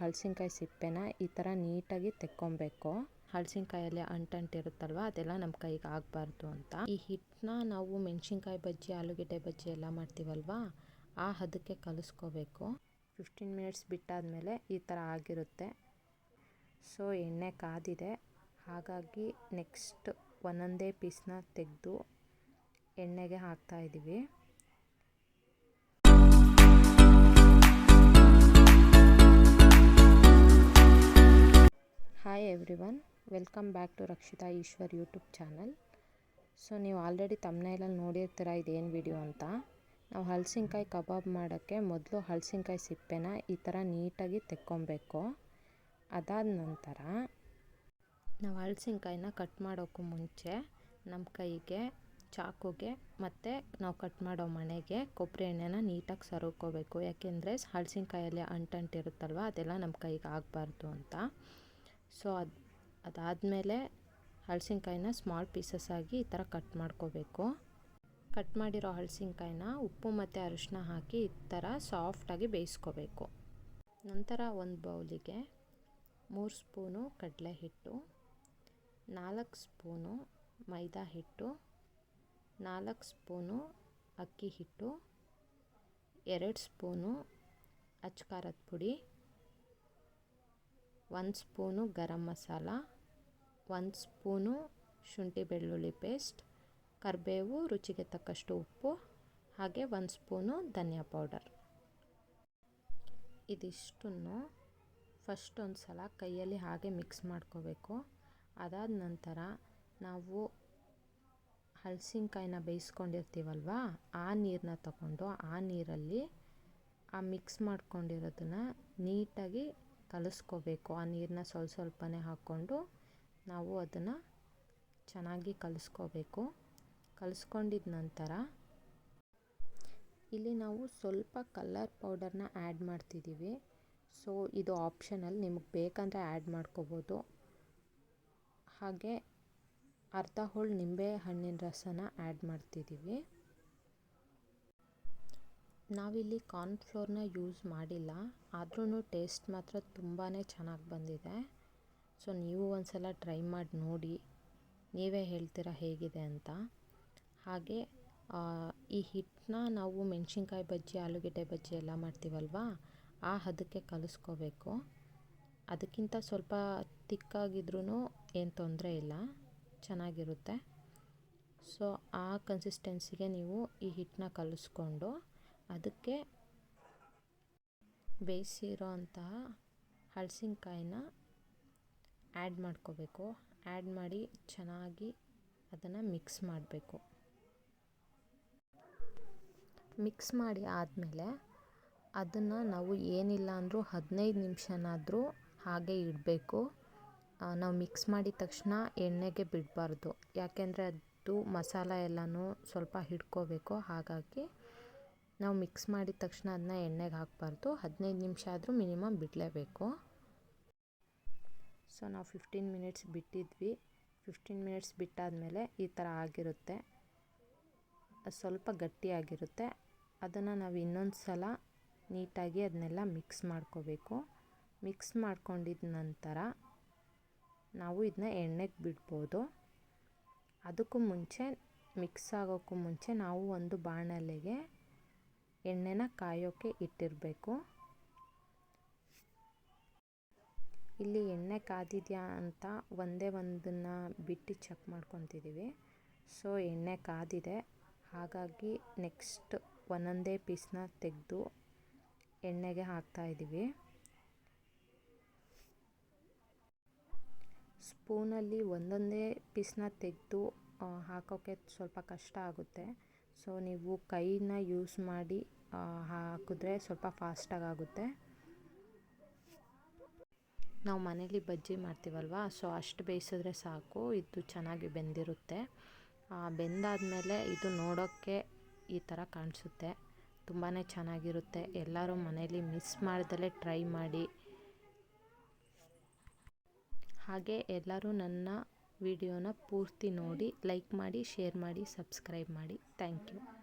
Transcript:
ಹಲಸಿನಕಾಯಿ ಸಿಪ್ಪೆನ ಈ ಥರ ನೀಟಾಗಿ ತೆಕ್ಕೊಬೇಕು. ಹಲಸಿನಕಾಯಲ್ಲಿ ಅಂಟಿರುತ್ತಲ್ವ, ಅದೆಲ್ಲ ನಮ್ಮ ಕೈಗೆ ಆಗಬಾರ್ದು ಅಂತ. ಈ ಹಿಟ್ಟನ್ನ ನಾವು ಮೆಣಸಿನ್ಕಾಯಿ ಬಜ್ಜಿ, ಆಲೂಗೆಡ್ಡೆ ಬಜ್ಜಿ ಎಲ್ಲ ಮಾಡ್ತೀವಲ್ವಾ, ಆ ಹದಕ್ಕೆ ಕಲಿಸ್ಕೋಬೇಕು. 15 ಮಿನಿಟ್ಸ್ ಬಿಟ್ಟಾದಮೇಲೆ ಈ ಥರ ಆಗಿರುತ್ತೆ. ಸೊ ಎಣ್ಣೆ ಕಾದಿದೆ, ಹಾಗಾಗಿ ನೆಕ್ಸ್ಟ್ ಒಂದೊಂದೇ ಪೀಸ್ನ ತೆಗೆದು ಎಣ್ಣೆಗೆ ಹಾಕ್ತಾಯಿದ್ದೀವಿ. Hi everyone, welcome back to Rakshita Eshwar YouTube channel. So ನೀವು ಆಲ್ರೆಡಿ ತಮ್ನೇಲಲ್ಲಿ ನೋಡಿರ್ತೀರ ಇದೇನು ವಿಡಿಯೋ ಅಂತ. ನಾವು ಹಲಸಿನಕಾಯಿ ಕಬಾಬ್ ಮಾಡೋಕ್ಕೆ ಮೊದಲು ಹಲಸಿನಕಾಯಿ ಸಿಪ್ಪೆನ ಈ ಥರ ನೀಟಾಗಿ ತೆಕ್ಕೊಬೇಕು. ಅದಾದ ನಂತರ ನಾವು ಹಲಸಿನಕಾಯಿನ ಕಟ್ ಮಾಡೋಕ್ಕೂ ಮುಂಚೆ ನಮ್ಮ ಕೈಗೆ, ಚಾಕುಗೆ ಮತ್ತು ನಾವು ಕಟ್ ಮಾಡೋ ಮಣೆಗೆ ಕೊಬ್ಬರಿ ಎಣ್ಣೆನ ನೀಟಾಗಿ ಸವರ್ಕೋಬೇಕು. ಯಾಕೆಂದರೆ ಹಲಸಿನಕಾಯಲ್ಲಿ ಅಂಟಿರುತ್ತಲ್ವ, ಅದೆಲ್ಲ ನಮ್ಮ ಕೈಗೆ ಆಗಬಾರ್ದು ಅಂತ. ಸೊ ಅದಾದಮೇಲೆ ಹಲಸಿನಕಾಯಿನ ಸ್ಮಾಲ್ ಪೀಸಸ್ ಆಗಿ ಈ ಥರ ಕಟ್ ಮಾಡ್ಕೋಬೇಕು. ಕಟ್ ಮಾಡಿರೋ ಹಲಸಿನಕಾಯಿನ ಉಪ್ಪು ಮತ್ತು ಅರಿಶಿನ ಹಾಕಿ ಈ ಥರ ಸಾಫ್ಟಾಗಿ ಬೇಯಿಸ್ಕೋಬೇಕು. ನಂತರ ಒಂದು ಬೌಲಿಗೆ 3 ಸ್ಪೂನು ಕಡಲೆ ಹಿಟ್ಟು, 4 ಸ್ಪೂನು ಮೈದಾ ಹಿಟ್ಟು, 4 ಸ್ಪೂನು ಅಕ್ಕಿ ಹಿಟ್ಟು, 2 ಸ್ಪೂನು ಅಚ್ಚ ಪುಡಿ, 1 ಸ್ಪೂನು ಗರಂ ಮಸಾಲ, 1 ಸ್ಪೂನು ಶುಂಠಿ ಬೆಳ್ಳುಳ್ಳಿ ಪೇಸ್ಟ್, ಕರಿಬೇವು, ರುಚಿಗೆ ತಕ್ಕಷ್ಟು ಉಪ್ಪು, ಹಾಗೆ 1 ಸ್ಪೂನು ಧನಿಯಾ ಪೌಡರ್. ಇದಿಷ್ಟನ್ನು ಫಸ್ಟ್ ಒಂದು ಸಲ ಕೈಯಲ್ಲಿ ಹಾಗೆ ಮಿಕ್ಸ್ ಮಾಡ್ಕೋಬೇಕು. ಅದಾದ ನಂತರ ನಾವು ಹಲಸಿನಕಾಯಿನ ಬೇಯಿಸ್ಕೊಂಡಿರ್ತೀವಲ್ವ, ಆ ನೀರನ್ನ ತಗೊಂಡು ಆ ನೀರಲ್ಲಿ ಆ ಮಿಕ್ಸ್ ಮಾಡ್ಕೊಂಡಿರೋದನ್ನು ನೀಟಾಗಿ ಕಲಿಸ್ಕೋಬೇಕು. ಆ ನೀರನ್ನ ಸ್ವಲ್ಪನೇ ಹಾಕ್ಕೊಂಡು ನಾವು ಅದನ್ನು ಚೆನ್ನಾಗಿ ಕಲಿಸ್ಕೋಬೇಕು. ಕಲಿಸ್ಕೊಂಡಿದ್ದ ನಂತರ ಇಲ್ಲಿ ನಾವು ಸ್ವಲ್ಪ ಕಲರ್ ಪೌಡರ್ನ ಆ್ಯಡ್ ಮಾಡ್ತಿದ್ದೀವಿ. ಸೊ ಇದು ಆಪ್ಷನಲ್, ನಿಮಗೆ ಬೇಕಂದರೆ ಆ್ಯಡ್ ಮಾಡ್ಕೋಬೋದು. ಹಾಗೆ ಅರ್ಧ ಹೋಳು ನಿಂಬೆ ಹಣ್ಣಿನ ರಸನ ಆ್ಯಡ್ ಮಾಡ್ತಿದ್ದೀವಿ. ನಾವಿಲ್ಲಿ ಕಾರ್ನ್ಫ್ಲೋರ್ನ ಯೂಸ್ ಮಾಡಿಲ್ಲ, ಆದ್ರೂ ಟೇಸ್ಟ್ ಮಾತ್ರ ತುಂಬಾ ಚೆನ್ನಾಗಿ ಬಂದಿದೆ. ಸೊ ನೀವು ಒಂದು ಸಲ ಟ್ರೈ ಮಾಡಿ ನೋಡಿ, ನೀವೇ ಹೇಳ್ತೀರಾ ಹೇಗಿದೆ ಅಂತ. ಹಾಗೆ ಈ ಹಿಟ್ಟನ್ನ ನಾವು ಮೆಣಸಿನ್ಕಾಯಿ ಬಜ್ಜಿ, ಆಲೂಗೆಡ್ಡೆ ಬಜ್ಜಿ ಎಲ್ಲ ಮಾಡ್ತೀವಲ್ವ, ಆ ಹದಕ್ಕೆ ಕಲಿಸ್ಕೋಬೇಕು. ಅದಕ್ಕಿಂತ ಸ್ವಲ್ಪ ತಿಕ್ಕಾಗಿದ್ರೂ ಏನು ತೊಂದರೆ ಇಲ್ಲ, ಚೆನ್ನಾಗಿರುತ್ತೆ. ಸೊ ಆ ಕನ್ಸಿಸ್ಟೆನ್ಸಿಗೆ ನೀವು ಈ ಹಿಟ್ಟನ್ನ ಕಲಿಸ್ಕೊಂಡು ಅದಕ್ಕೆ ಬೇಯಿಸಿರೋ ಅಂತಹ ಹಲಸಿನಕಾಯಿನ ಆ್ಯಡ್ ಮಾಡ್ಕೋಬೇಕು. ಆ್ಯಡ್ ಮಾಡಿ ಚೆನ್ನಾಗಿ ಅದನ್ನು ಮಿಕ್ಸ್ ಮಾಡಬೇಕು. ಮಿಕ್ಸ್ ಮಾಡಿ ಆದಮೇಲೆ ಅದನ್ನು ನಾವು ಏನಿಲ್ಲ ಅಂದರೂ 15 ನಿಮಿಷನಾದರೂ ಹಾಗೆ ಇಡಬೇಕು. ನಾವು ಮಿಕ್ಸ್ ಮಾಡಿದ ತಕ್ಷಣ ಎಣ್ಣೆಗೆ ಬಿಡಬಾರ್ದು, ಯಾಕೆಂದರೆ ಅದು ಮಸಾಲ ಎಲ್ಲನೂ ಸ್ವಲ್ಪ ಹಿಡ್ಕೋಬೇಕು. ಹಾಗಾಗಿ ನಾವು ಮಿಕ್ಸ್ ಮಾಡಿದ ತಕ್ಷಣ ಅದನ್ನ ಎಣ್ಣೆಗೆ ಹಾಕಬಾರ್ದು, 15 ನಿಮಿಷ ಆದರೂ ಮಿನಿಮಮ್ ಬಿಡಲೇಬೇಕು. ಸೊ ನಾವು 15 ಮಿನಿಟ್ಸ್ ಬಿಟ್ಟಿದ್ವಿ. 15 ಮಿನಿಟ್ಸ್ ಬಿಟ್ಟಾದಮೇಲೆ ಈ ಥರ ಆಗಿರುತ್ತೆ, ಸ್ವಲ್ಪ ಗಟ್ಟಿಯಾಗಿರುತ್ತೆ. ಅದನ್ನು ನಾವು ಇನ್ನೊಂದು ಸಲ ನೀಟಾಗಿ ಅದನ್ನೆಲ್ಲ ಮಿಕ್ಸ್ ಮಾಡ್ಕೋಬೇಕು. ಮಿಕ್ಸ್ ಮಾಡ್ಕೊಂಡಿದ್ದ ನಂತರ ನಾವು ಇದನ್ನ ಎಣ್ಣೆಗೆ ಬಿಡ್ಬೋದು. ಅದಕ್ಕೂ ಮುಂಚೆ, ಮಿಕ್ಸ್ ಆಗೋಕ್ಕೂ ಮುಂಚೆ ನಾವು ಒಂದು ಬಾಣಲೆಗೆ ಎಣ್ಣೆನ ಕಾಯೋಕ್ಕೆ ಇಟ್ಟಿರಬೇಕು. ಇಲ್ಲಿ ಎಣ್ಣೆ ಕಾದಿದೆಯಾ ಅಂತ ಒಂದನ್ನು ಬಿಟ್ಟು ಚೆಕ್ ಮಾಡ್ಕೊತಿದ್ದೀವಿ. ಸೊ ಎಣ್ಣೆ ಕಾದಿದೆ, ಹಾಗಾಗಿ ನೆಕ್ಸ್ಟ್ ಒಂದೊಂದೇ ಪೀಸ್ನ ತೆಗೆದು ಎಣ್ಣೆಗೆ ಹಾಕ್ತಾಯಿದ್ದೀವಿ. ಸ್ಪೂನಲ್ಲಿ ಒಂದೊಂದೇ ಪೀಸ್ನ ತೆಗೆದು ಹಾಕೋಕ್ಕೆ ಸ್ವಲ್ಪ ಕಷ್ಟ ಆಗುತ್ತೆ. ಸೊ ನೀವು ಕೈನ ಯೂಸ್ ಮಾಡಿ ಹಾಕಿದ್ರೆ ಸ್ವಲ್ಪ ಫಾಸ್ಟಾಗಿ ಆಗುತ್ತೆ. ನಾವು ಮನೇಲಿ ಬಜ್ಜಿ ಮಾಡ್ತೀವಲ್ವ, ಸೊ ಅಷ್ಟು ಬೇಯಿಸಿದ್ರೆ ಸಾಕು, ಇದು ಚೆನ್ನಾಗಿ ಬೆಂದಿರುತ್ತೆ. ಬೆಂದಾದಮೇಲೆ ಇದು ನೋಡೋಕ್ಕೆ ಈ ಥರ ಕಾಣಿಸುತ್ತೆ, ತುಂಬಾ ಚೆನ್ನಾಗಿರುತ್ತೆ. ಎಲ್ಲರೂ ಮನೇಲಿ ಮಿಸ್ ಮಾಡ್ದಲೇ ಟ್ರೈ ಮಾಡಿ. ಹಾಗೆ ಎಲ್ಲರೂ ನನ್ನ ವಿಡಿಯೋನ ಪೂರ್ತಿ ನೋಡಿ, ಲೈಕ್ ಮಾಡಿ, ಶೇರ್ ಮಾಡಿ, ಸಬ್ಸ್ಕ್ರೈಬ್ ಮಾಡಿ. Thank you.